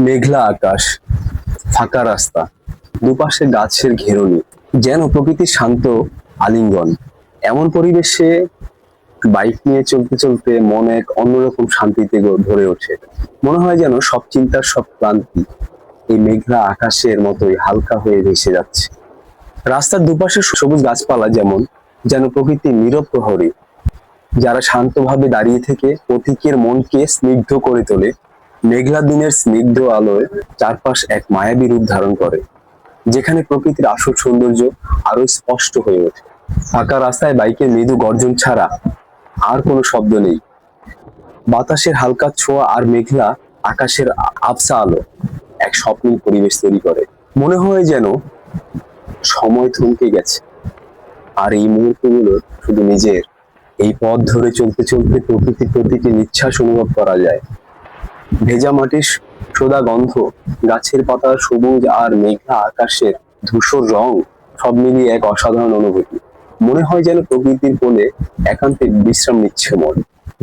মেঘলা আকাশ, ফাঁকা রাস্তা, দুপাশে গাছের ঘেরনি, যেন প্রকৃতির শান্ত আলিঙ্গন। এমন পরিবেশে বাইক নিয়ে চলতে চলতে মন এক অন্যরকম শান্তিতে ভরে ওঠে। মনে হয় যেন সব চিন্তার সব ক্লান্তি এই মেঘলা আকাশের মতোই হালকা হয়ে ভেসে যাচ্ছে। রাস্তার দুপাশে সবুজ গাছপালা যেন প্রকৃতির নীরব প্রহরী, যারা শান্তভাবে দাঁড়িয়ে থেকে পথিকের মনকে স্নিগ্ধ করে তোলে। মেঘলা দিনের স্নিগ্ধ আলোয় চারপাশ এক মায়াবী রূপ ধারণ করে, যেখানে প্রকৃতির আসল সৌন্দর্য আরো স্পষ্ট হয়ে ওঠে। ফাঁকা রাস্তায় বাইকের মৃদু গর্জন ছাড়া আর কোনো শব্দ নেই। বাতাসের হালকা ছোঁয়া আর মেঘলা আকাশের আবছা আলো এক স্বপ্নিল পরিবেশ তৈরি করে। মনে হয় যেন সময় থমকে গেছে, আর এই মুহূর্তগুলো শুধু নিজের। এই পথ ধরে চলতে চলতে প্রকৃতির প্রতিটি নিঃশ্বাস অনুভব করা যায়। ভেজা মাটির সোদা গন্ধ, গাছের পাতা সবুজ আর মেঘলা আকাশের ধূসর রং, সব মিলিয়ে এক অসাধারণ অনুভূতি। মনে হয় যেন প্রকৃতির কোলে একান্তে বিশ্রাম নিচ্ছে মন।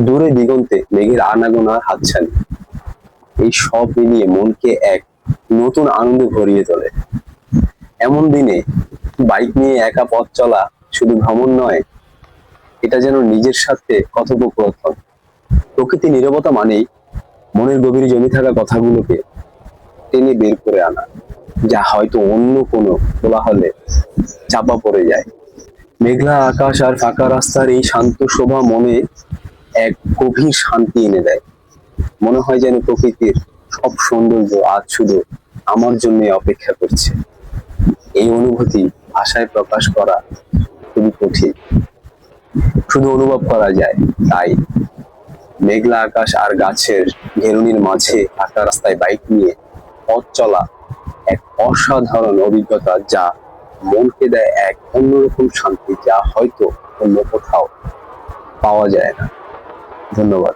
দূরে দিগন্তে মেঘের আনাগোনার হাতছানি, এই সব মিলিয়ে মনকে এক নতুন আনন্দে ভরিয়ে তোলে। এমন দিনে বাইক নিয়ে একা পথ চলা শুধু ভ্রমণ নয়, এটা যেন নিজের সাথে কথোপকথন। প্রকৃতি নীরবতা মানেই মনের গভীরে জমে থাকা কথাগুলোকে টেনে বের করে আনা, যা হয়তো অন্য কোনো কোলাহলে চাপা পড়ে যায়। মেঘলা আকাশ আর ফাঁকা রাস্তার এই শান্ত শোভা মনে এক গভীর শান্তি এনে দেয়। মনে হয় যেন প্রকৃতির সব সৌন্দর্য আজ শুধু আমার জন্য অপেক্ষা করছে। এই অনুভূতি ভাষায় প্রকাশ করা খুবই কঠিন, শুধু অনুভব করা যায়। তাই মেঘলা আকাশ আর গাছের ঘেরুনির মাঝে ফাঁকা রাস্তায় বাইক নিয়ে পথ চলা এক অসাধারণ অভিজ্ঞতা, যা মনকে দেয় এক অন্যরকম শান্তি, যা হয়তো অন্য কোথাও পাওয়া যায় না। ধন্যবাদ।